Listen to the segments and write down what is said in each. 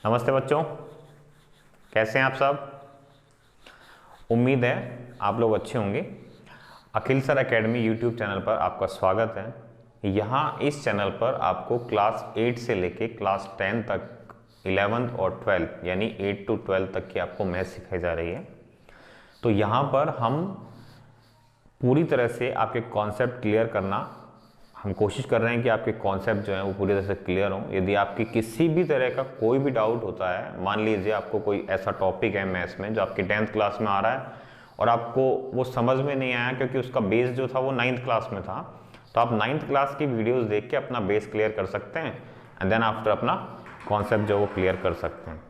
नमस्ते बच्चों, कैसे हैं आप सब। उम्मीद है आप लोग अच्छे होंगे। अखिल सर एकेडमी यूट्यूब चैनल पर आपका स्वागत है। यहाँ इस चैनल पर आपको क्लास 8 से लेके क्लास 10 तक 11th और 12th यानी 8 to 12 तक की आपको मैथ सिखाई जा रही है। तो यहाँ पर हम पूरी तरह से आपके कॉन्सेप्ट क्लियर करना हम कोशिश कर रहे हैं कि आपके कॉन्सेप्ट जो हैं वो पूरी तरह से क्लियर हों। यदि आपकी किसी भी तरह का कोई भी डाउट होता है, मान लीजिए आपको कोई ऐसा टॉपिक है मैथ्स में जो आपकी 10th क्लास में आ रहा है और आपको वो समझ में नहीं आया क्योंकि उसका बेस जो था वो 9th क्लास में था, तो आप 9th क्लास की वीडियोस देख के अपना बेस क्लियर कर सकते हैं एंड देन आफ्टर अपना कॉन्सेप्ट जो वो क्लियर कर सकते हैं।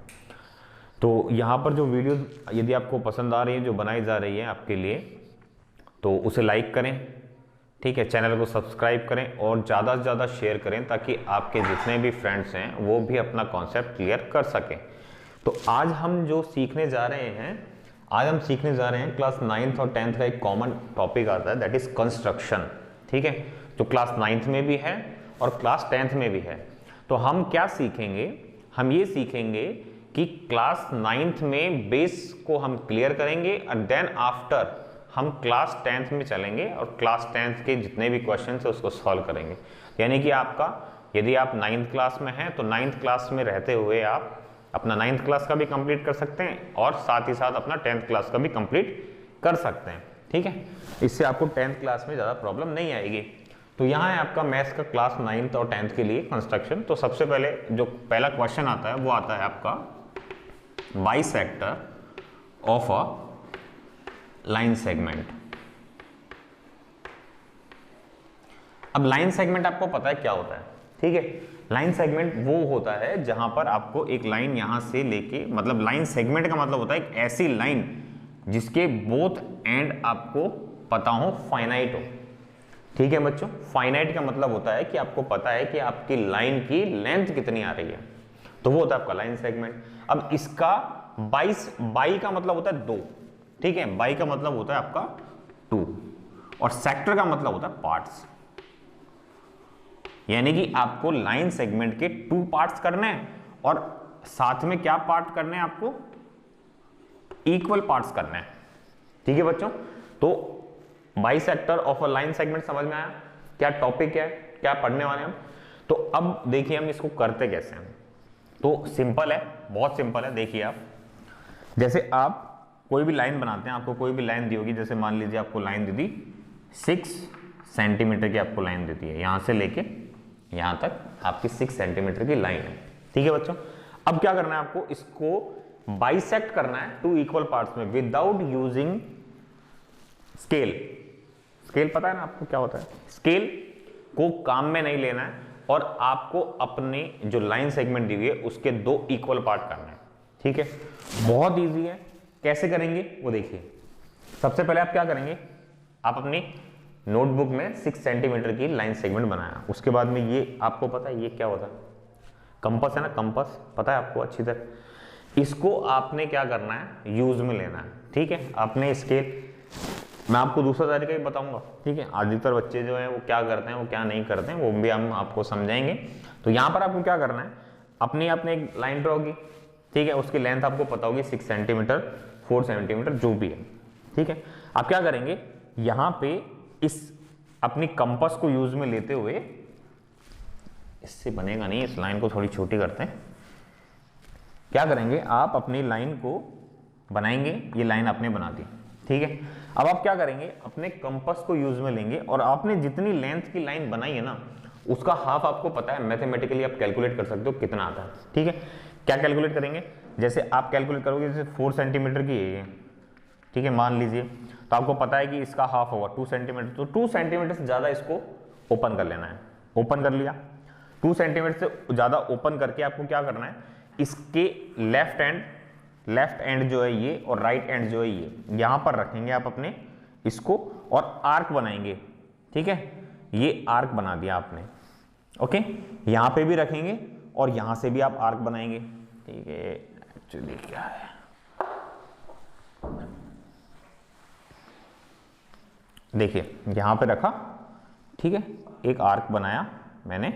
तो यहाँ पर जो वीडियो यदि आपको पसंद आ रही है, जो बनाई जा रही है आपके लिए, तो उसे लाइक करें, ठीक है, चैनल को सब्सक्राइब करें और ज़्यादा से ज़्यादा शेयर करें ताकि आपके जितने भी फ्रेंड्स हैं वो भी अपना कॉन्सेप्ट क्लियर कर सकें। तो आज हम जो सीखने जा रहे हैं, आज हम सीखने जा रहे हैं क्लास 9th और 10th का एक कॉमन टॉपिक आता है, दैट इज कंस्ट्रक्शन। ठीक है, जो क्लास 9th में भी है और क्लास 10th में भी है। तो हम क्या सीखेंगे, हम ये सीखेंगे कि क्लास 9th में बेस को हम क्लियर करेंगे और देन आफ्टर हम क्लास 10th में चलेंगे और क्लास 10th के जितने भी क्वेश्चन है उसको सॉल्व करेंगे। यानी कि आपका यदि आप 9th क्लास में हैं तो 9th क्लास में रहते हुए आप अपना 9th क्लास का भी कंप्लीट कर सकते हैं और साथ ही साथ अपना 10th क्लास का भी कंप्लीट कर सकते हैं। ठीक है, इससे आपको 10th क्लास में ज़्यादा प्रॉब्लम नहीं आएगी। तो यहाँ है आपका मैथ्स का क्लास 9th और 10th के लिए कंस्ट्रक्शन। तो सबसे पहले जो पहला क्वेश्चन आता है वो आता है आपका bisector of a line segment. अब लाइन सेगमेंट आपको पता है क्या होता है, ठीक है। लाइन सेगमेंट वो होता है जहां पर आपको एक लाइन यहां से लेके, मतलब लाइन सेगमेंट का मतलब होता है एक ऐसी लाइन जिसके बोथ एंड आपको पता हो, फाइनाइट हो। ठीक है बच्चों, फाइनाइट का मतलब होता है कि आपको पता है कि आपकी लाइन की लेंथ कितनी आ रही है, तो वो होता है आपका लाइन सेगमेंट। अब इसका बाई का मतलब होता है 2, ठीक है, बाई का मतलब होता है आपका 2 और सेक्टर का मतलब होता है पार्ट्स। यानी कि आपको लाइन सेगमेंट के 2 पार्ट्स करने हैं और साथ में क्या पार्ट करने हैं, आपको इक्वल पार्ट्स करने हैं। ठीक है बच्चों, तो bisector of a line segment समझ में आया, क्या टॉपिक है, क्या पढ़ने वाले हम। तो अब देखिए हम इसको करते कैसे हैं। तो सिंपल है, बहुत सिंपल है। देखिए आप, जैसे आप कोई भी लाइन बनाते हैं, आपको कोई भी लाइन दी होगी, जैसे मान लीजिए आपको लाइन दे दी 6 सेंटीमीटर की, आपको लाइन देती है यहां से लेके यहां तक आपकी 6 सेंटीमीटर की लाइन है। ठीक है बच्चों, अब क्या करना है आपको, इसको बाइसेक्ट करना है 2 इक्वल पार्ट्स में विदाउट यूजिंग स्केल। स्केल पता है ना आपको क्या होता है, स्केल को काम में नहीं लेना है और आपको अपनी जो लाइन सेगमेंट दी हुई है उसके 2 इक्वल पार्ट करना है। ठीक है, बहुत ईजी है। कैसे करेंगे वो देखिए। सबसे पहले आप क्या करेंगे, आप अपनी नोटबुक में 6 सेंटीमीटर की लाइन सेगमेंट बनाया। उसके बाद में ये आपको पता है ये क्या होता है, कंपास है ना, कंपास पता है आपको अच्छी तरह। इसको आपने क्या करना है, यूज में लेना है। ठीक है, आपने स्केल, मैं आपको दूसरा तरीका भी बताऊंगा। ठीक है, अधिकतर बच्चे जो है वो क्या करते हैं, वो क्या नहीं करते हैं, वो भी हम आपको समझाएंगे। तो यहाँ पर आपको क्या करना है, अपनी आपने एक लाइन ड्रॉ की, ठीक है, उसकी लेंथ आपको पता होगी 6 सेंटीमीटर 4 सेंटीमीटर जो भी है। ठीक है, आप क्या करेंगे, यहां पे इस अपनी कंपास को यूज में लेते हुए, इससे बनेगा नहीं, इस लाइन को थोड़ी छोटी करते हैं। क्या करेंगे, आप अपनी लाइन को बनाएंगे, ये लाइन आपने बना दी। ठीक है, अब आप क्या करेंगे, अपने कंपास को यूज में लेंगे और आपने जितनी लेंथ की लाइन बनाई है ना उसका हाफ आपको पता है, मैथमेटिकली आप कैलकुलेट कर सकते हो कितना आता है। ठीक है, क्या कैलकुलेट करेंगे, जैसे आप कैलकुलेट करोगे, जैसे 4 सेंटीमीटर की है ये, ठीक है, मान लीजिए, तो आपको पता है कि इसका हाफ होगा 2 सेंटीमीटर, तो 2 सेंटीमीटर से ज़्यादा इसको ओपन कर लेना है। ओपन कर लिया, 2 सेंटीमीटर से ज़्यादा ओपन करके आपको क्या करना है, इसके लेफ्ट एंड जो है ये और राइट एंड जो है ये, यहाँ पर रखेंगे आप अपने इसको और आर्क बनाएंगे। ठीक है, ये आर्क बना दिया आपने। ओके, यहाँ पे भी रखेंगे और यहाँ से भी आप आर्क बनाएंगे। ठीक है, एक्चुअली क्या है, देखिए यहां पे रखा, ठीक है, एक आर्क बनाया मैंने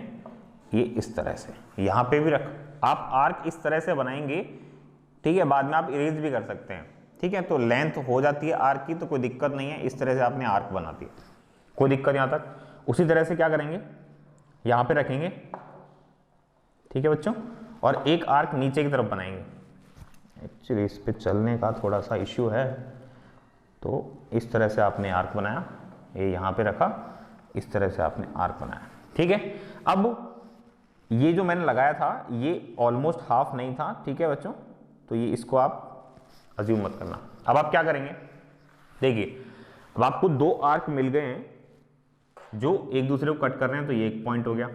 ये इस तरह से, यहां पे भी रखा, आप आर्क इस तरह से बनाएंगे, ठीक है, बाद में आप इरेज भी कर सकते हैं, ठीक है। तो लेंथ हो जाती है आर्क की, तो कोई दिक्कत नहीं है, इस तरह से आपने आर्क बना दिया, कोई दिक्कत यहाँ तक। उसी तरह से क्या करेंगे, यहाँ पे रखेंगे, ठीक है बच्चों, और एक आर्क नीचे की तरफ बनाएंगे। एक्चुअली इस पे चलने का थोड़ा सा इश्यू है, तो इस तरह से आपने आर्क बनाया, ये यहाँ पे रखा, इस तरह से आपने आर्क बनाया, ठीक है। अब ये जो मैंने लगाया था ये ऑलमोस्ट हाफ नहीं था, ठीक है बच्चों, तो ये इसको आप अज्यूम मत करना। अब आप क्या करेंगे, देखिए अब आपको दो आर्क मिल गए हैं जो एक दूसरे को कट कर रहे हैं, तो ये एक पॉइंट हो गया,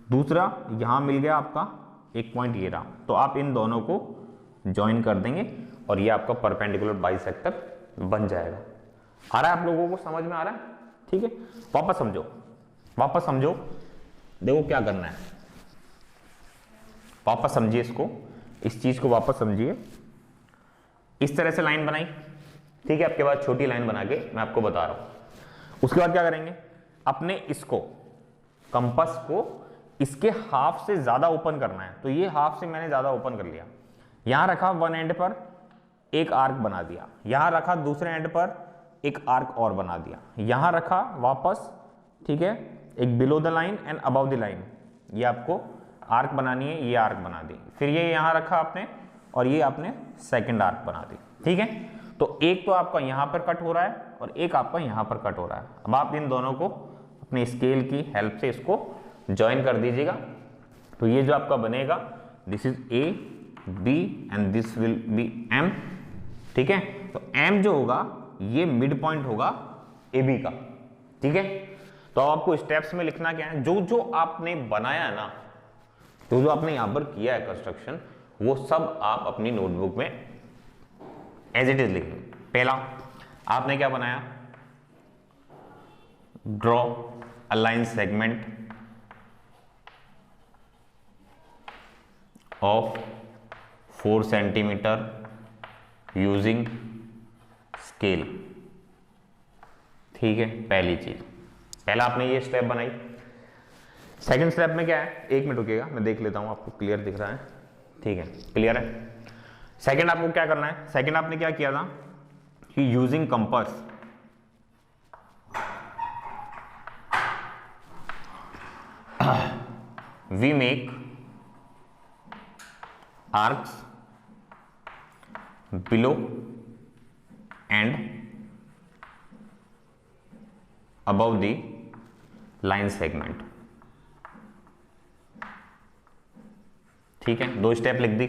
दूसरा यहां मिल गया आपका एक पॉइंट ये रहा, तो आप इन दोनों को ज्वाइन कर देंगे और ये आपका परपेंडिकुलर बाइसेक्टर बन जाएगा। आ रहा है आप लोगों को समझ में आ रहा है, ठीक है। वापस समझो, वापस समझो, देखो क्या करना है, वापस समझिए इसको, इस चीज को वापस समझिए। इस तरह से लाइन बनाई, ठीक है, आपके पास छोटी लाइन बना के मैं आपको बता रहा हूं। उसके बाद क्या करेंगे, अपने इसको कंपास को इसके हाफ से ज्यादा ओपन करना है, तो ये हाफ से मैंने ज्यादा ओपन कर लिया, यहां रखा वन एंड पर एक आर्क बना दिया, यहां रखा दूसरे एंड पर एक आर्क और बना दिया, यहां रखा वापस, ठीक है, एक below the line and above the line, ये आपको आर्क बनानी है, ये आर्क बना दी, फिर ये यहां रखा आपने और ये आपने सेकंड आर्क बना दी, ठीक है। तो एक तो आपका यहां पर कट हो रहा है और एक आपका यहां पर कट हो रहा है। अब आप इन दोनों को अपने स्केल की हेल्प से इसको ज्वाइन कर दीजिएगा, तो ये जो आपका बनेगा, this is A B and this will be M, ठीक है। तो एम जो होगा ये मिड पॉइंट होगा ए बी का, ठीक है। तो अब आपको स्टेप्स में लिखना क्या है, जो जो आपने बनाया है ना, तो जो आपने यहां पर किया है कंस्ट्रक्शन, वो सब आप अपनी नोटबुक में एज इट इज लिखेंगे। पहला आपने क्या बनाया, draw a line segment of 4 centimetre using scale, ठीक है, पहली चीज, पहला आपने ये स्टेप बनाई। सेकंड स्टेप में क्या है, एक मिनट रुकिएगा, मैं देख लेता हूं आपको क्लियर दिख रहा है, ठीक है, क्लियर है। सेकंड आपको क्या करना है, सेकंड आपने क्या किया था कि using compass we make arcs below and above the line segment, ठीक है, दो स्टेप लिख दी।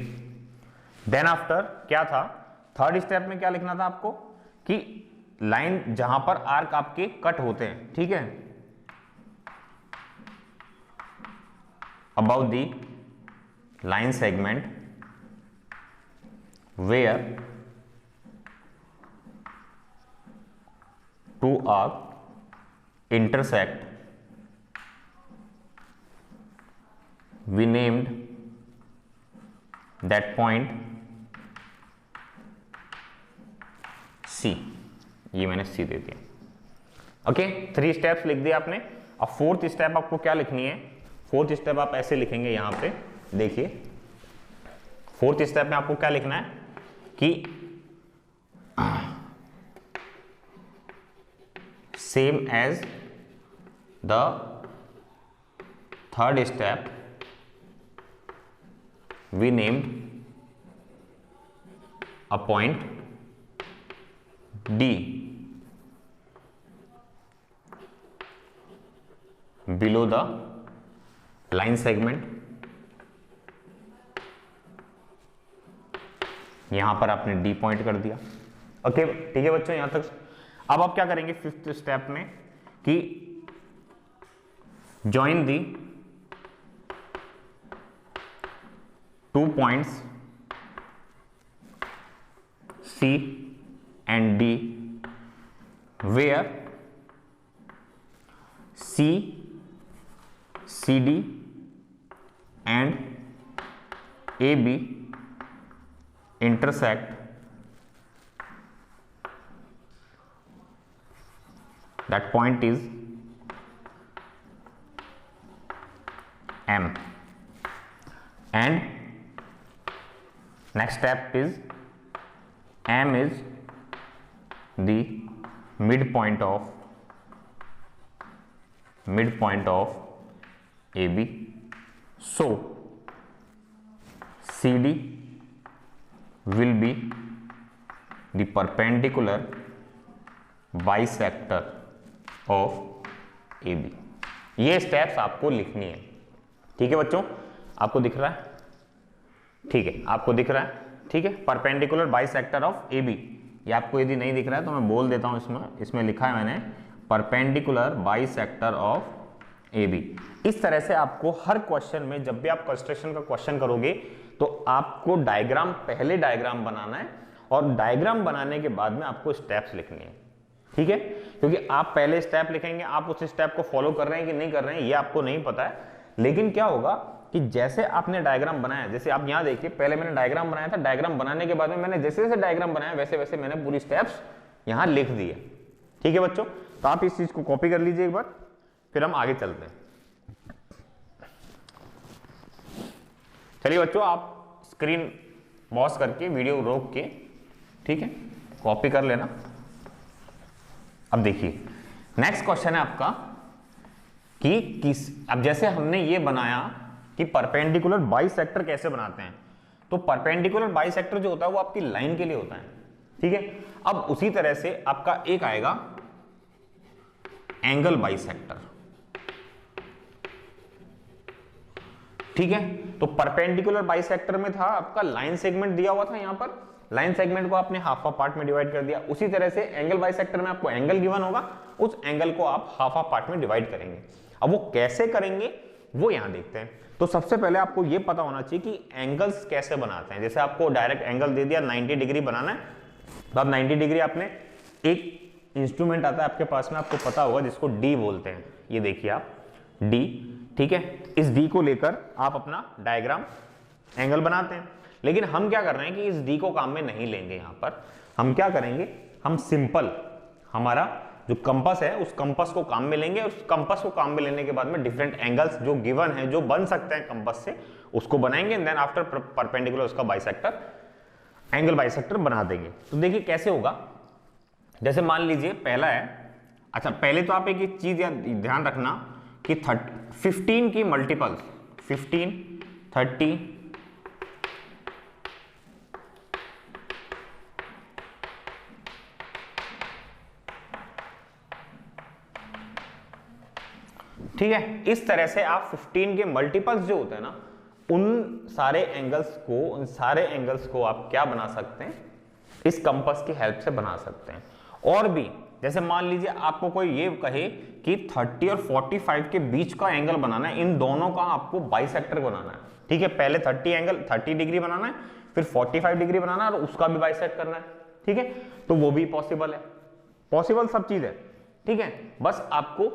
देन आफ्टर क्या था, थर्ड स्टेप में क्या लिखना था आपको कि लाइन जहां पर आर्क आपके कट होते हैं, ठीक है, about the line segment where two arc intersect we named that point C, ये मैंने C दे दिया, ओके। 3 स्टेप्स लिख दिए आपने। अब फोर्थ स्टेप आपको क्या लिखनी है, फोर्थ स्टेप आप ऐसे लिखेंगे, यहां पे देखिए, फोर्थ स्टेप में आपको क्या लिखना है कि same as the third step we named a point D below the line segment, यहां पर आपने D पॉइंट कर दिया, ओके, ठीक है बच्चों, यहां तक। अब आप क्या करेंगे फिफ्थ स्टेप में कि join the 2 points C and D where C, CD and AB intersect that point is M and next step is M is the midpoint of AB. So CD will be the perpendicular bisector of AB. ये steps आपको लिखनी है, ठीक है बच्चों? आपको दिख रहा है? ठीक है, आपको दिख रहा है? ठीक है, परपेंडिकुलर बाइसेक्टर ऑफ AB। ये आपको यदि नहीं दिख रहा है तो मैं बोल देता हूं, इसमें लिखा है मैंने परपेंडिकुलर बाइसेक्टर ऑफ AB। इस तरह से आपको हर क्वेश्चन में, जब भी आप कंस्ट्रक्शन का क्वेश्चन करोगे तो आपको डायग्राम, पहले डायग्राम बनाना है और डायग्राम बनाने के बाद में आपको स्टेप्स लिखने हैं, ठीक है? क्योंकि आप पहले स्टेप लिखेंगे, आप उस स्टेप को फॉलो कर रहे हैं कि नहीं कर रहे हैं ये आपको नहीं पता है, लेकिन क्या होगा कि जैसे आपने डायग्राम बनाया, जैसे आप यहां देखिए, पहले मैंने डायग्राम बनाया था, डायग्राम बनाने के बाद में मैंने जैसे जैसे डायग्राम बनाया वैसे वैसे मैंने पूरी स्टेप्स यहां लिख दिए, ठीक है बच्चों? तो आप इस चीज को कॉपी कर लीजिए एक बार, फिर हम आगे चलते हैं। चलिए बच्चों, आप स्क्रीन पॉज करके, वीडियो रोक के, ठीक है, कॉपी कर लेना। अब देखिए नेक्स्ट क्वेश्चन है आपका कि अब जैसे हमने ये बनाया कि परपेंडिकुलर बाइसेक्टर कैसे बनाते हैं, तो परपेंडिकुलर बाइसेक्टर जो होता है वो आपकी लाइन के लिए होता है, ठीक है? अब उसी तरह से आपका एक आएगा एंगल बाइसेक्टर, ठीक है? तो परपेंडिकुलर बाइसेक्टर में था आपका लाइन सेगमेंट दिया हुआ था, यहां पर लाइन सेगमेंट को आपने हाफ हाफ पार्ट में डिवाइड कर दिया। उसी तरह से एंगल बाइसेक्टर में आपको एंगल गिवन होगा, उस एंगल को आप हाफ हाफ पार्ट में डिवाइड करेंगे। अब वो कैसे करेंगे वो यहां देखते हैं। तो सबसे पहले आपको ये पता होना चाहिए कि एंगल्स कैसे बनाते हैं। जैसे आपको डायरेक्ट एंगल दे दिया 90 डिग्री बनाना है, तो आप 90 डिग्री, आपने एक इंस्ट्रूमेंट आता है आपके पास में, आपको पता होगा, जिसको डी बोलते हैं। ये देखिए आप, डी, ठीक है? इस डी को लेकर आप अपना डायग्राम एंगल बनाते हैं। लेकिन हम क्या कर रहे हैं कि इस डी को काम में नहीं लेंगे। यहां पर हम क्या करेंगे, हम सिंपल हमारा जो कंपास है उस कंपास को काम में लेंगे, और उस कंपास को काम में लेने के बाद में डिफरेंट एंगल्स जो गिवन है, जो बन सकते हैं कंपास से, उसको बनाएंगे, देन आफ्टर परपेंडिकुलर उसका बाइसेक्टर, एंगल बाइसेक्टर बना देंगे। तो देखिए कैसे होगा। जैसे मान लीजिए पहला है, अच्छा पहले तो आप एक चीज ध्यान रखना कि 15 की मल्टीपल्स, 15, 30, ठीक है? इस तरह से आप 15 के मल्टीपल्स जो होते हैं ना, उन सारे एंगल्स को आप क्या बना सकते हैं, इस कंपास की हेल्प से बना सकते हैं। और भी, जैसे मान लीजिए आपको कोई ये कहे कि 30 और 45 के बीच का एंगल बनाना है, इन दोनों का आपको बाइसेक्टर बनाना है, ठीक है? पहले 30 डिग्री बनाना है, फिर 45 डिग्री बनाना है और उसका भी बाइसेक्ट करना है, ठीक है? तो वो भी पॉसिबल है, पॉसिबल सब चीज है, ठीक है? बस आपको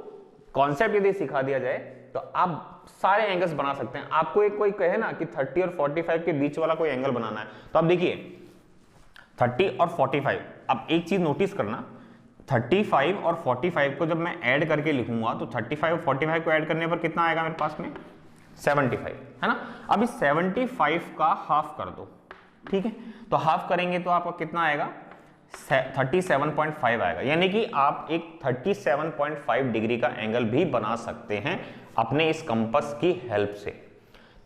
कॉन्सेप्ट यदि सिखा दिया जाए तो आप सारे एंगल्स बना सकते हैं। आपको एक कोई कहे ना कि 30 और 45 के बीच वाला कोई एंगल बनाना है, तो आप देखिए 30 और 45, अब एक चीज नोटिस करना, 35 और 45 को जब मैं ऐड करके लिखूंगा तो 35 और 45 को ऐड करने पर कितना आएगा मेरे पास में, 75, है ना? अब इस 75 का हाफ कर दो, ठीक है? तो हाफ करेंगे तो आपका कितना आएगा, 37.5 आएगा। यानी कि आप एक 37.5 डिग्री का एंगल भी बना सकते हैं अपने इस कंपास की हेल्प से,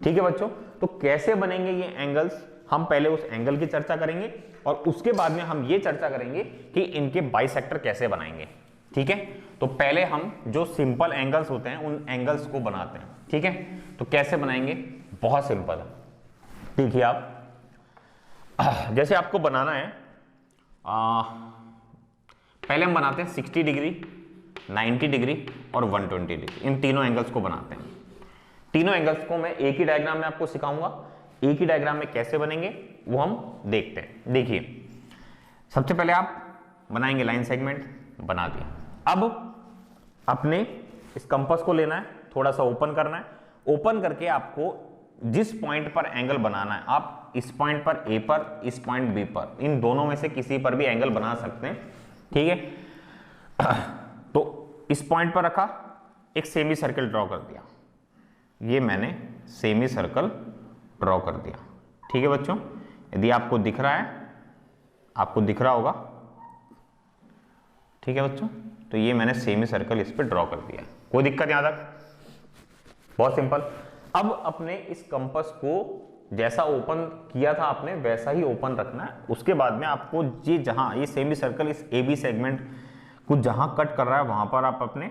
ठीक है बच्चों? तो कैसे बनेंगे ये एंगल्स, हम पहले उस एंगल की चर्चा करेंगे और उसके बाद में हम ये चर्चा करेंगे कि इनके बाइसेक्टर कैसे बनाएंगे, ठीक है? तो पहले हम जो सिंपल एंगल्स होते हैं उन एंगल्स को बनाते हैं, ठीक है? तो कैसे बनाएंगे, बहुत सिंपल है। देखिए आप, जैसे आपको बनाना है, पहले हम बनाते हैं 60 डिग्री, 90 डिग्री और 120 डिग्री, इन तीनों एंगल्स को बनाते हैं। तीनों एंगल्स को मैं एक ही डायग्राम में आपको सिखाऊंगा, एक ही डायग्राम में कैसे बनेंगे वो हम देखते हैं। देखिए सबसे पहले आप बनाएंगे लाइन सेगमेंट, बना दिया। अब अपने इस कंपास को लेना है, थोड़ा सा ओपन करना है, ओपन करके आपको जिस पॉइंट पर एंगल बनाना है, आप इस पॉइंट पर ए पर, इस पॉइंट बी पर, इन दोनों में से किसी पर भी एंगल बना सकते हैं, ठीक है? तो इस पॉइंट पर रखा, एक सेमी सर्कल ड्रॉ कर दिया, ये मैंने सेमी सर्कल ड्रॉ कर दिया, ठीक है बच्चों? यदि आपको दिख रहा है, आपको दिख रहा होगा, ठीक है बच्चों, तो ये मैंने सेमी सर्कल इस पे ड्रॉ कर दिया। कोई दिक्कत यहां तक? बहुत सिंपल। अब अपने इस कंपास को जैसा ओपन किया था आपने वैसा ही ओपन रखना है। उसके बाद में आपको ये जहां ये सेमी सर्कल इस ए बी सेगमेंट को जहां कट कर रहा है वहां पर आप अपने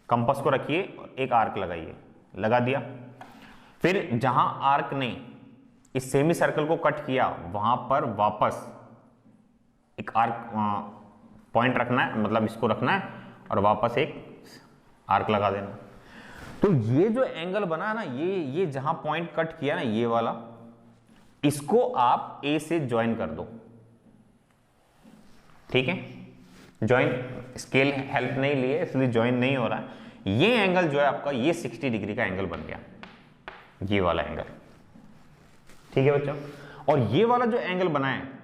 कंपास को रखिए और एक आर्क लगाइए। लगा दिया। फिर जहां आर्क ने इस सेमी सर्कल को कट किया वहां पर वापस एक आर्क पॉइंट रखना है, मतलब इसको रखना है और वापस एक आर्क लगा देना। तो ये जो एंगल बना ना, ये जहां पॉइंट कट किया ना, ये वाला, इसको आप ए से ज्वाइन कर दो। ठीक है, ज्वाइन, स्केल हेल्प नहीं लिए इसलिए ज्वाइन नहीं हो रहा है। ये एंगल जो है आपका, ये 60 डिग्री का एंगल बन गया, ये वाला एंगल। ठीक है बच्चों, और ये वाला जो एंगल बना है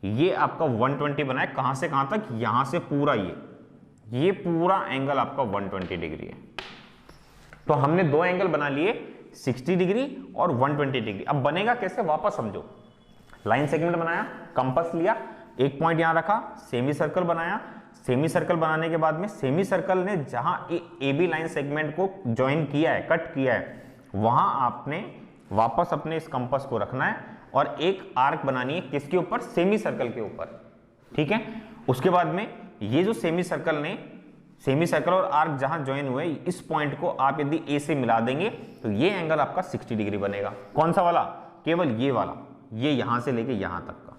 ये आपका 120 बना है। कहां से कहां तक? यहां से पूरा ये पूरा एंगल आपका 120 डिग्री है। तो हमने दो एंगल बना लिए, 60 डिग्री और 120 डिग्री। अब बनेगा कैसे, वापस समझो। लाइन सेगमेंट बनाया, कंपास लिया, एक पॉइंट यहां रखा, सेमी सर्कल बनाया। सेमी सर्कल बनाने के बाद में सेमी सर्कल ने जहां ए बी लाइन सेगमेंट को ज्वाइन किया है, कट किया है, वहां आपने वापस अपने इस कंपास को रखना है और एक आर्क बनानी है। किसके ऊपर? सेमी सर्कल के ऊपर। ठीक है, उसके बाद में ये जो सेमी सर्कल और आर्क जहां ज्वाइन हुए, इस पॉइंट को आप यदि ए से मिला देंगे तो ये एंगल आपका 60 डिग्री बनेगा। कौन सा वाला? केवल ये वाला, ये यहां से लेके यहां तक का।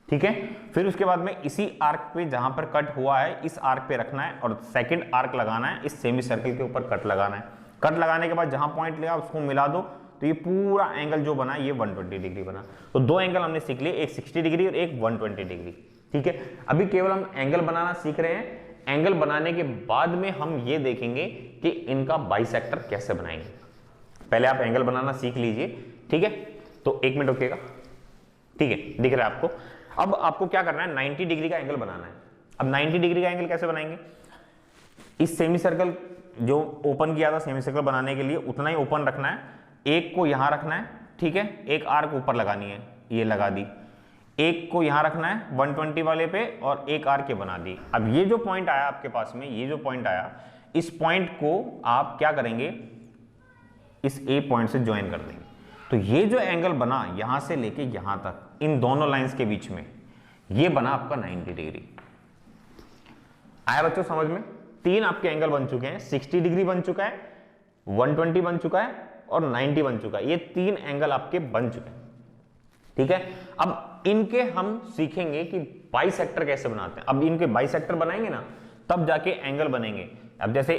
ठीक है, फिर उसके बाद में इसी आर्क पे जहां पर कट हुआ है, इस आर्क पे रखना है और सेकंड आर्क लगाना है, इस सेमी सर्कल के ऊपर कट लगाना है। कट लगाने के बाद जहां पॉइंट लिया उसको मिला दो, तो ये पूरा एंगल जो बना ये 120 डिग्री बना। तो दो एंगल हमने सीख लिए, एक 60 डिग्री और एक 120 डिग्री। ठीक है, अभी केवल हम एंगल बनाना सीख रहे हैं। एंगल बनाने के बाद में हम ये देखेंगे कि इनका बाइसेक्टर कैसे बनाएंगे। पहले आप एंगल बनाना सीख लीजिए। ठीक है, तो एक मिनट रुकिएगा। ठीक है, दिख रहा है आपको? अब आपको क्या करना है, 90 डिग्री का एंगल बनाना है। अब 90 डिग्री का एंगल कैसे बनाएंगे? इस सेमी सर्कल जो ओपन किया था सेमी सर्कल बनाने के लिए, उतना ही ओपन रखना है। एक को यहां रखना है, ठीक है, एक आर्क ऊपर लगानी है, ये लगा दी। एक को यहां रखना है 120 वाले पे और एक आर्क के बना दी। अब ये जो पॉइंट आया आपके पास में, ये जो पॉइंट आया, इस पॉइंट को आप क्या करेंगे, इस ए पॉइंट से ज्वाइन कर देंगे। तो ये जो एंगल बना यहां से लेके यहां तक, इन दोनों लाइंस के बीच में, ये बना आपका 90 डिग्री। आया बच्चों समझ में? तीन आपके एंगल बन चुके हैं, 60 डिग्री बन चुका है, 120 बन चुका है और 90 बन चुका है। ये तीन एंगल आपके बन चुके हैं। ठीक है, अब इनके हम सीखेंगे कि बाइसेक्टर कैसे बनाते हैं। अब इनके बाइसेक्टर बनाएंगे ना, तब जाके एंगल बनेंगे। अब जैसे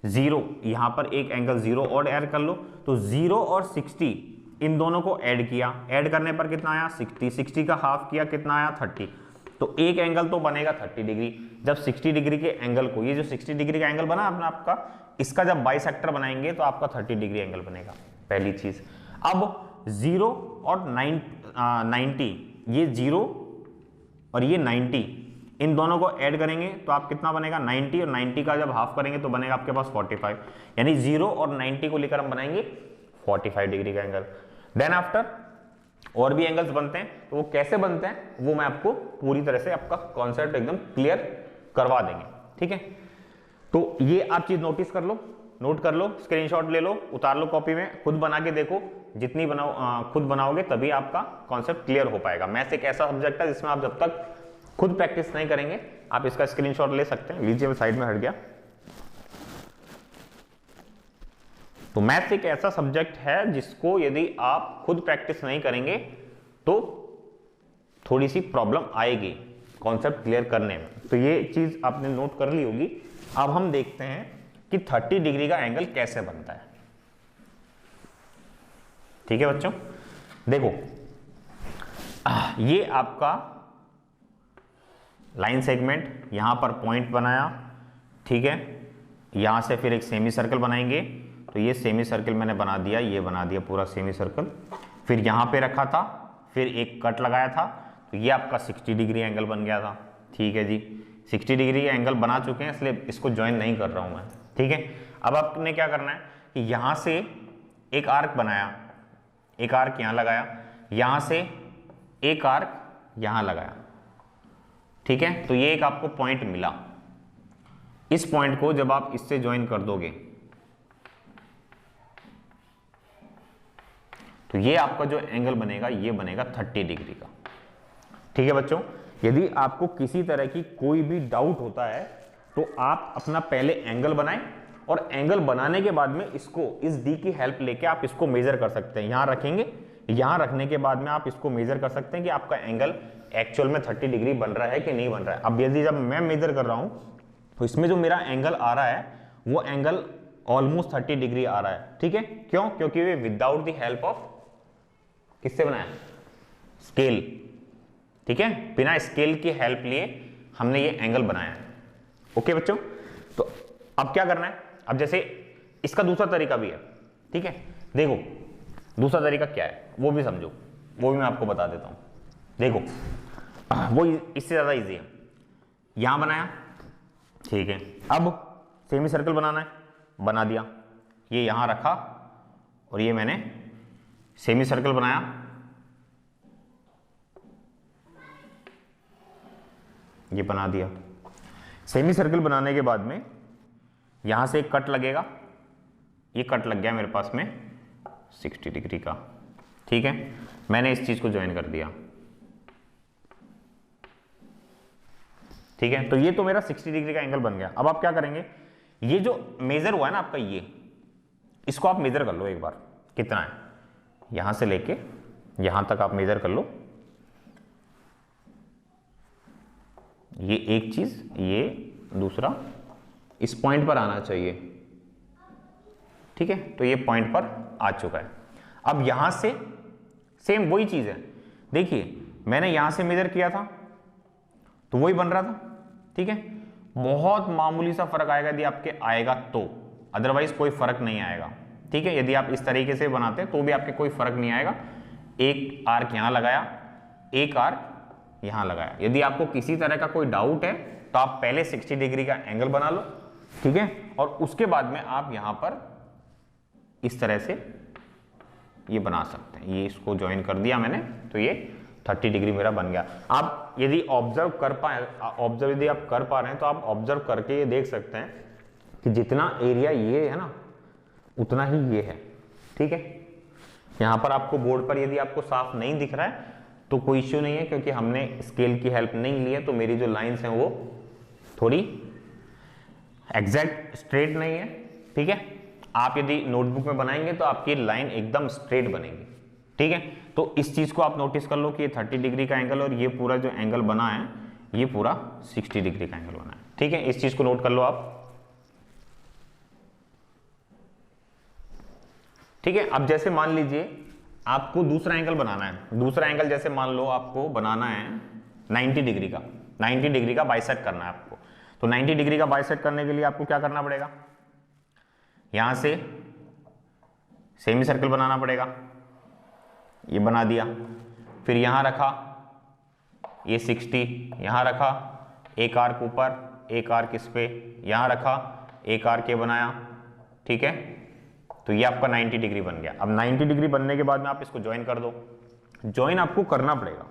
0, यहां पर एक एंगल 0 और ऐड कर लो, तो 0 और 60 इन दोनों को ऐड किया। ऐड करने पर कितना आया? 60। 60 का हाफ किया, कितना आया? 30। तो एक एंगल तो बनेगा 30 डिग्री। जब 60 डिग्री के एंगल को, ये जो 60 डिग्री का एंगल बना अपना आपका, इसका जब बाइसेक्टर बनाएंगे तो आपका 30 डिग्री एंगल बनेगा। पहली चीज। अब 0 और 90, ये 0 और ये 90, इन दोनों को ऐड करेंगे तो आप कितना बनेगा? 90, और 90 का जब हाफ करेंगे तो बनेगा आपके पास 45। यानी 0 और 90 को लेकर हम बनाएंगे 45 डिग्री का एंगल। देन आफ्टर और भी एंगल्स बनते हैं, तो वो कैसे बनते हैं वो मैं आपको पूरी तरह से आपका कॉन्सेप्ट एकदम क्लियर करवा देंगे। ठीक है, तो ये आप चीज नोटिस कर लो, नोट कर लो, स्क्रीनशॉट ले लो, उतार लो कॉपी में, खुद बना के देखो। जितनी खुद बनाओगे तभी आपका कॉन्सेप्ट क्लियर हो पाएगा। मैथ्स एक ऐसा सब्जेक्ट है जिसमें आप जब तक खुद प्रैक्टिस नहीं करेंगे, आप इसका स्क्रीनशॉट ले सकते हैं। लीजिए, मैं साइड में हट गया। तो मैथ्स एक ऐसा सब्जेक्ट है जिसको यदि आप खुद प्रैक्टिस नहीं करेंगे तो थोड़ी सी प्रॉब्लम आएगी कॉन्सेप्ट क्लियर करने में। तो ये चीज आपने नोट कर ली होगी। अब हम देखते हैं कि 30 डिग्री का एंगल कैसे बनता है। ठीक है बच्चों, देखो ये आपका लाइन सेगमेंट, यहां पर पॉइंट बनाया, ठीक है, यहां से फिर एक सेमी सर्कल बनाएंगे। तो ये सेमी सर्कल मैंने बना दिया, ये बना दिया पूरा सेमी सर्कल। फिर यहां पे रखा था, फिर एक कट लगाया था, तो ये आपका 60 डिग्री एंगल बन गया था। ठीक है जी, 60 डिग्री का एंगल बना चुके हैं, इसलिए इसको ज्वाइन नहीं कर रहा हूं मैं। ठीक है, अब आपने क्या करना है कि यहां से एक आर्क बनाया, एक आर्क यहां लगाया, यहां से एक आर्क यहां लगाया, ठीक है, तो ये एक आपको पॉइंट मिला। इस पॉइंट को जब आप इससे ज्वाइन कर दोगे तो ये आपका जो एंगल बनेगा ये बनेगा 30 डिग्री का। ठीक है बच्चों, यदि आपको किसी तरह की कोई भी डाउट होता है तो आप अपना पहले एंगल बनाएं और एंगल बनाने के बाद में इसको इस डी की हेल्प लेके आप इसको मेजर कर सकते हैं। यहां रखेंगे, यहां रखने के बाद में आप इसको मेजर कर सकते हैं कि आपका एंगल एक्चुअल में 30 डिग्री बन रहा है कि नहीं बन रहा है। अब यदि जब मैं मेजर कर रहा हूं तो इसमें जो मेरा एंगल आ रहा है वो एंगल ऑलमोस्ट 30 डिग्री आ रहा है। ठीक है, क्यों? क्योंकि वे विदाउट द हेल्प ऑफ किससे बनाया? स्केल। ठीक है, बिना स्केल की हेल्प लिए हमने ये एंगल बनाया है। ओके बच्चों, तो अब क्या करना है? अब जैसे इसका दूसरा तरीका भी है। ठीक है, देखो दूसरा तरीका क्या है वो भी समझो, वो भी मैं आपको बता देता हूं। देखो वो इससे ज्यादा इजी है। यहां बनाया, ठीक है, अब सेमी सर्कल बनाना है, बना दिया, ये यहां रखा और ये मैंने सेमी सर्कल बनाया, ये बना दिया। सेमी सर्कल बनाने के बाद में यहां से एक कट लगेगा, ये कट लग गया मेरे पास में 60 डिग्री का। ठीक है, मैंने इस चीज को ज्वाइन कर दिया। ठीक है, तो ये तो मेरा 60 डिग्री का एंगल बन गया। अब आप क्या करेंगे, ये जो मेजर हुआ है ना आपका, ये इसको आप मेजर कर लो एक बार, कितना है, यहां से लेके यहां तक आप मेजर कर लो। ये एक चीज, ये दूसरा, इस पॉइंट पर आना चाहिए। ठीक है, तो ये पॉइंट पर आ चुका है। अब यहां से सेम वही चीज है, देखिए मैंने यहां से मेजर किया था तो वही बन रहा था। ठीक है, बहुत मामूली सा फर्क आएगा यदि आपके आएगा तो, अदरवाइज कोई फर्क नहीं आएगा। ठीक है, यदि आप इस तरीके से बनाते हैं तो भी आपके कोई फर्क नहीं आएगा। एक आर्क यहां लगाया, एक आर्क यहां लगाया। यदि आपको किसी तरह का कोई डाउट है तो आप पहले 60 डिग्री का एंगल बना लो। ठीक है, और उसके बाद में आप यहां पर इस तरह से ये बना सकते हैं। ये इसको ज्वाइन कर दिया मैंने, तो ये 30 डिग्री मेरा बन गया। आप यदि ऑब्जर्व कर पाए, यदि आप कर पा रहे हैं तो आप ऑब्जर्व करके ये देख सकते हैं कि जितना एरिया ये है ना उतना ही ये है। ठीक है, यहां पर आपको बोर्ड पर यदि आपको साफ नहीं दिख रहा है तो कोई इश्यू नहीं है, क्योंकि हमने स्केल की हेल्प नहीं ली है, तो मेरी जो लाइंस हैं वो थोड़ी एग्जैक्ट स्ट्रेट नहीं है। ठीक है, आप यदि नोटबुक में बनाएंगे तो आपकी लाइन एकदम स्ट्रेट बनेगी। ठीक है, तो इस चीज को आप नोटिस कर लो कि ये 30 डिग्री का एंगल और ये पूरा जो एंगल बना है ये पूरा 60 डिग्री का एंगल बना है। ठीक है, इस चीज को नोट कर लो आप। ठीक है, अब जैसे मान लीजिए आपको दूसरा एंगल बनाना है। दूसरा एंगल जैसे मान लो आपको बनाना है 90 डिग्री का, 90 डिग्री का बाइसेक्ट करना है आपको। तो 90 डिग्री का बाइसेक्ट करने के लिए आपको क्या करना पड़ेगा, यहां से सेमी सर्कल बनाना पड़ेगा, ये बना दिया, फिर यहां रखा, ये 60 यहां रखा, एक आर्क ऊपर, एक आर्क इस पे, यहां रखा, एक आर्क ये बनाया। ठीक है, तो ये आपका 90 डिग्री बन गया। अब 90 डिग्री बनने के बाद में आप इसको ज्वाइन कर दो। ज्वाइन आपको करना पड़ेगा।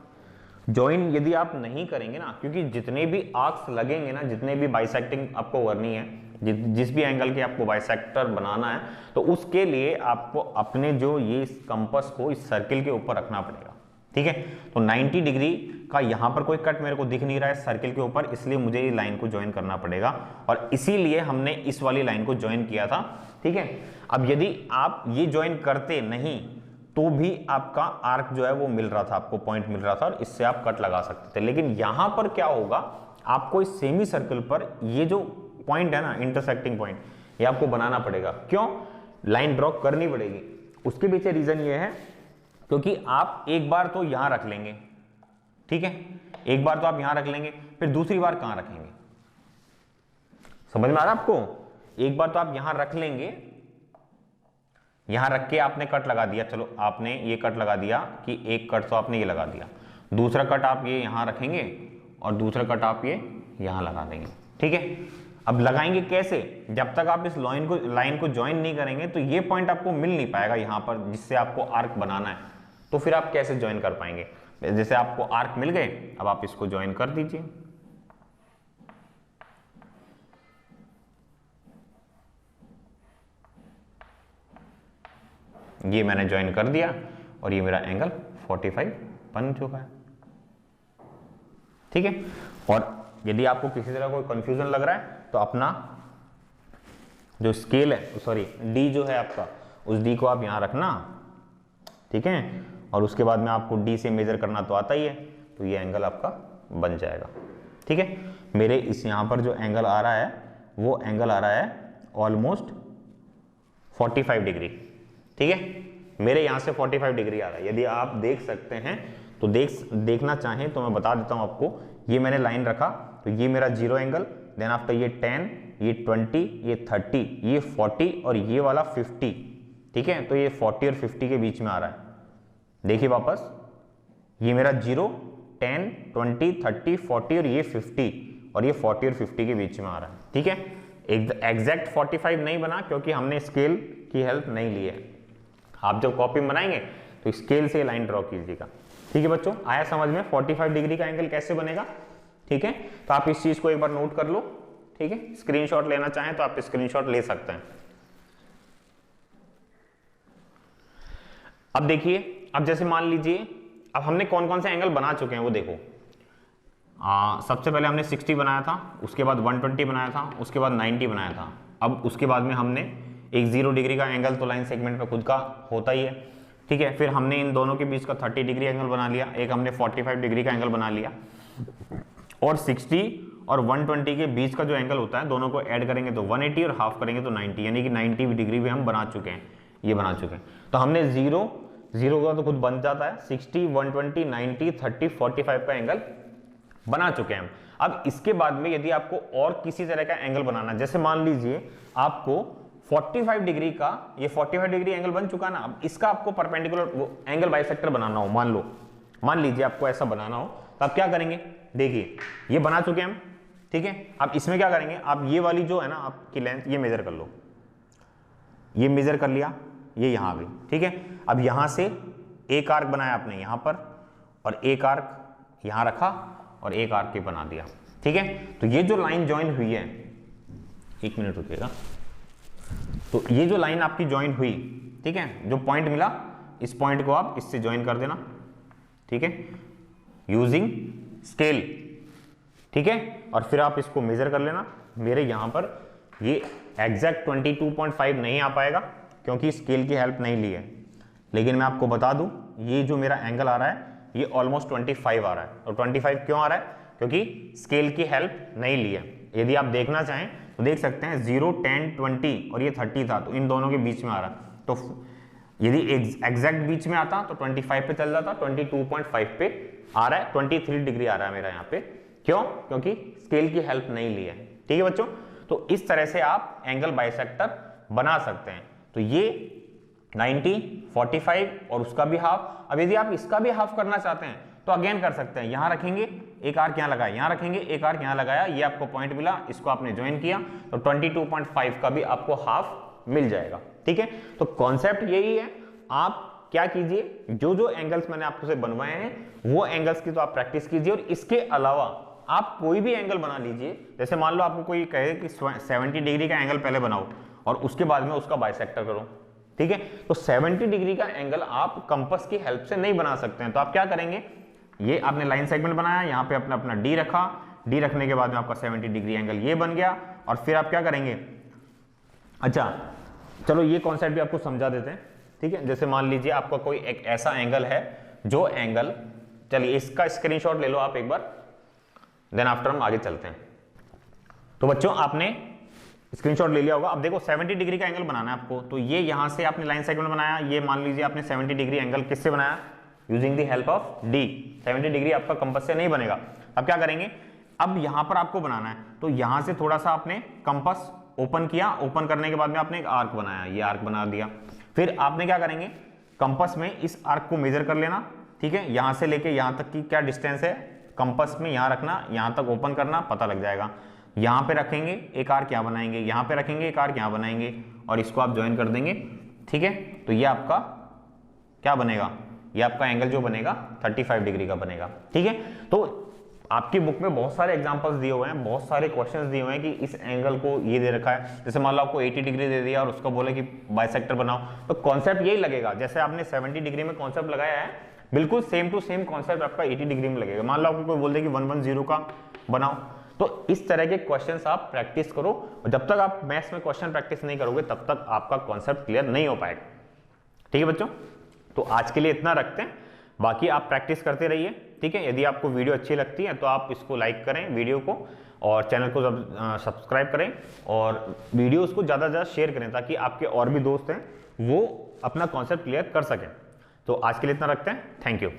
ज्वाइन यदि आप नहीं करेंगे ना, क्योंकि जितने भी आर्क्स लगेंगे ना, जितने भी बाइसेक्टिंग आपको करनी है, जिस भी एंगल के आपको बाइसेक्टर बनाना है, तो उसके लिए आपको अपने जो ये इस कंपास को इस सर्किल के ऊपर रखना पड़ेगा। ठीक है, तो 90 डिग्री का यहां पर कोई कट मेरे को दिख नहीं रहा है सर्किल के ऊपर, इसलिए मुझे ये लाइन को ज्वाइन करना पड़ेगा, और इसीलिए हमने इस वाली लाइन को ज्वाइन किया था। ठीक है, अब यदि आप ये ज्वाइन करते नहीं तो भी आपका आर्क जो है वो मिल रहा था, आपको पॉइंट मिल रहा था और इससे आप कट लगा सकते थे। लेकिन यहां पर क्या होगा, आपको इस सेमी सर्कल पर ये जो पॉइंट है ना, इंटरसेक्टिंग पॉइंट, ये आपको बनाना पड़ेगा। क्यों? लाइन ड्रॉ करनी पड़ेगी। उसके पीछे रीजन ये है क्योंकि आप एक बार तो यहां रख लेंगे, ठीक है, एक बार तो आप यहां रख लेंगे, फिर दूसरी बार कहां रखेंगे? समझ में आ रहा है आपको? एक बार तो आप यहां रख लेंगे, यहां रख के आपने कट लगा दिया, चलो आपने ये कट लगा दिया कि एक कट तो आपने ये लगा दिया, दूसरा कट आप ये यहां रखेंगे और दूसरा कट आप ये यहां लगा देंगे। ठीक है, अब लगाएंगे कैसे? जब तक आप इस लाइन को ज्वाइन नहीं करेंगे तो ये पॉइंट आपको मिल नहीं पाएगा यहां पर, जिससे आपको आर्क बनाना है। तो फिर आप कैसे ज्वाइन कर पाएंगे? जैसे आपको आर्क मिल गए, अब आप इसको ज्वाइन कर दीजिए। ये मैंने ज्वाइन कर दिया और ये मेरा एंगल 45 बन चुका है। ठीक है, और यदि आपको किसी तरह कोई कंफ्यूजन लग रहा है तो अपना जो स्केल है, सॉरी डी जो है आपका, उस डी को आप यहां रखना। ठीक है, और उसके बाद में आपको डी से मेजर करना तो आता ही है, तो ये एंगल आपका बन जाएगा। ठीक है, मेरे इस यहां पर जो एंगल आ रहा है वो एंगल आ रहा है ऑलमोस्ट 45 डिग्री। ठीक है, मेरे यहां से 45 डिग्री आ रहा है। यदि आप देख सकते हैं तो देखना चाहें तो मैं बता देता हूं आपको। ये मैंने लाइन रखा तो ये मेरा 0 एंगल, देन आफ्टर ये 10, ये 20, ये 30, ये 40 और ये वाला 50। ठीक है, तो ये 40 और 50 के बीच में आ रहा है। देखिए वापस, ये मेरा 0, 10, 20, 30, 40 और ये 50, और ये 40 और 50 के बीच में आ रहा है। ठीक है, एग्जैक्ट 45 नहीं बना क्योंकि हमने स्केल की हेल्प नहीं ली है। आप जब कॉपी में बनाएंगे तो स्केल से लाइन ड्रॉ कीजिएगा। ठीक है बच्चों, आया समझ में 45 डिग्री का एंगल कैसे बनेगा? ठीक है, तो आप इस चीज को एक बार नोट कर लो। ठीक है, स्क्रीनशॉट लेना चाहें तो आप स्क्रीनशॉट ले सकते हैं। अब देखिए, अब जैसे मान लीजिए, अब हमने कौन कौन से एंगल बना चुके हैं वो देखो। सबसे पहले हमने 60 बनाया था, उसके बाद 120 बनाया था, उसके बाद 90 बनाया था। अब उसके बाद में हमने एक 0 डिग्री का एंगल तो लाइन सेगमेंट पे खुद का होता ही है। ठीक है, फिर हमने इन दोनों के बीच का 30 डिग्री एंगल बना लिया, एक हमने 45 डिग्री का एंगल बना लिया, और 60 और 120 के बीच का जो एंगल होता है दोनों को ऐड करेंगे तो 180 और हाफ करेंगे तो 90, यानी कि 90 डिग्री भी हम बना चुके हैं, ये बना चुके हैं। तो हमने 0 का तो खुद बन जाता है, 60, 120, 90, 30, 45 का एंगल बना चुके हैं हम। अब इसके बाद में यदि आपको और किसी तरह का एंगल बनाना, जैसे मान लीजिए आपको 45 डिग्री का, ये 45 डिग्री एंगल बन चुका ना, अब इसका आपको परपेंडिकुलर एंगल बाइसेक्टर बनाना हो, मान लीजिए आपको ऐसा बनाना हो, तो आप क्या करेंगे? देखिए ये बना चुके हैं हम। ठीक है, अब इसमें क्या करेंगे, आप ये वाली जो है ना आपकी लेंथ, ये मेजर कर लो, ये मेजर कर लिया, ये यहां आ गई। ठीक है, अब यहां से एक आर्क बनाया आपने यहां पर, और एक आर्क यहां रखा, और एक आर्क के बना दिया। ठीक है, तो ये जो लाइन ज्वाइन हुई है, एक मिनट रुकिएगा, तो ये जो लाइन आपकी ज्वाइन हुई, ठीक है, जो पॉइंट मिला, इस पॉइंट को आप इससे ज्वाइन कर देना। ठीक है, यूजिंग स्केल। ठीक है, और फिर आप इसको मेजर कर लेना। मेरे यहां पर ये एग्जैक्ट 22.5 नहीं आ पाएगा क्योंकि स्केल की हेल्प नहीं ली है, लेकिन मैं आपको बता दूं, ये जो मेरा एंगल आ रहा है ये ऑलमोस्ट 25 आ रहा है। और 25 क्यों आ रहा है? क्योंकि स्केल की हेल्प नहीं ली है। यदि आप देखना चाहें तो देख सकते हैं 0, 10, 20 और ये 30 था, तो इन दोनों के बीच में आ रहा है। तो यदि एग्जैक्ट बीच में आता तो 25 पे चल जाता, 22.5 पे आ रहा है, 23 डिग्री आ रहा है मेरा यहाँ पे। क्यों? क्योंकि स्केल की हेल्प नहीं ली है। ठीक है बच्चों, तो इस तरह से आप एंगल बाइसेक्टर बना सकते हैं। तो ये 90, 45 और उसका भी हाफ। अब यदि आप इसका भी हाफ करना चाहते हैं तो अगेन कर सकते हैं, यहां रखेंगे, एक आर्क यहां लगाया, यहां रखेंगे, एक आर्क यहां लगाया, ये आपको पॉइंट मिला, इसको आपने ज्वाइन किया, तो 22.5 का भी आपको हाफ मिल जाएगा। ठीक है, तो कॉन्सेप्ट यही है। आप क्या कीजिए, जो जो एंगल्स मैंने आपको से बनवाए हैं वो एंगल्स की तो आप प्रैक्टिस कीजिए, और इसके अलावा आप कोई भी एंगल बना लीजिए। जैसे मान लो आपको कोई कहे कि 70 डिग्री का एंगल पहले बनाओ और उसके बाद में उसका बाइसेक्टर करो। ठीक है, तो 70 डिग्री का एंगल आप कंपास की हेल्प से नहीं बना सकते हैं। तो आप क्या करेंगे, ये आपने लाइन सेगमेंट बनाया, यहाँ पे अपना अपना डी रखा, डी रखने के बाद में आपका 70 डिग्री एंगल ये बन गया। और फिर आप क्या करेंगे, अच्छा चलो ये कॉन्सेप्ट भी आपको समझा देते हैं। ठीक है, जैसे मान लीजिए आपका कोई एक ऐसा एंगल है, जो एंगल, चलिए इसका स्क्रीनशॉट ले लो आप एक बार, देन आफ्टर हम आगे चलते हैं। तो बच्चों आपने स्क्रीनशॉट ले लिया होगा। अब देखो 70 डिग्री का एंगल बनाना है आपको, तो ये यहां से आपने लाइन सेगमेंट बनाया, ये मान लीजिए आपने 70 डिग्री एंगल किससे बनाया, using the help of D. 70 degree आपका कंपास से नहीं बनेगा। अब क्या करेंगे, अब यहां पर आपको बनाना है, तो यहां से थोड़ा सा आपने कंपास ओपन किया, ओपन करने के बाद में आपने एक आर्क बनाया, ये आर्क बना दिया। फिर आपने क्या करेंगे, कंपास में इस आर्क को मेजर कर लेना। ठीक है, यहां से लेके यहां तक की क्या डिस्टेंस है, कंपास में यहां रखना, यहां तक ओपन करना, पता लग जाएगा। यहां पे रखेंगे एक आर्क यहां बनाएंगे, यहां पे रखेंगे एक आर्क यहां बनाएंगे, और इसको आप ज्वाइन कर देंगे। ठीक है, तो ये आपका क्या बनेगा, ये आपका एंगल जो बनेगा 35 डिग्री का बनेगा। ठीक है, तो आपकी बुक में बहुत सारे एग्जांपल्स दिए हुए हैं, बहुत सारे क्वेश्चंस दिए हुए हैं कि इस एंगल को ये दे रखा है, जैसे मान लो आपको 80 डिग्री दे दिया और उसको बोले कि बाइसेक्टर बनाओ, तो कॉन्सेप्ट यही लगेगा जैसे आपने 70 डिग्री में कॉन्सेप्ट लगाया है, बिल्कुल सेम टू सेम कॉन्सेप्ट आपका 80 डिग्री में लगेगा। मान लो आपको कोई बोल दे कि 110 का बनाओ, तो इस तरह के क्वेश्चंस आप प्रैक्टिस करो, और जब तक आप मैथ्स में क्वेश्चन प्रैक्टिस नहीं करोगे तब तक आपका कॉन्सेप्ट क्लियर नहीं हो पाएगा। ठीक है बच्चों, तो आज के लिए इतना रखते हैं, बाकी आप प्रैक्टिस करते रहिए। ठीक है, यदि आपको वीडियो अच्छी लगती है तो आप इसको लाइक करें वीडियो को, और चैनल को सब्सक्राइब करें, और वीडियोस को ज़्यादा से ज़्यादा शेयर करें ताकि आपके और भी दोस्त हैं वो अपना कॉन्सेप्ट क्लियर कर सकें। तो आज के लिए इतना रखते हैं, थैंक यू।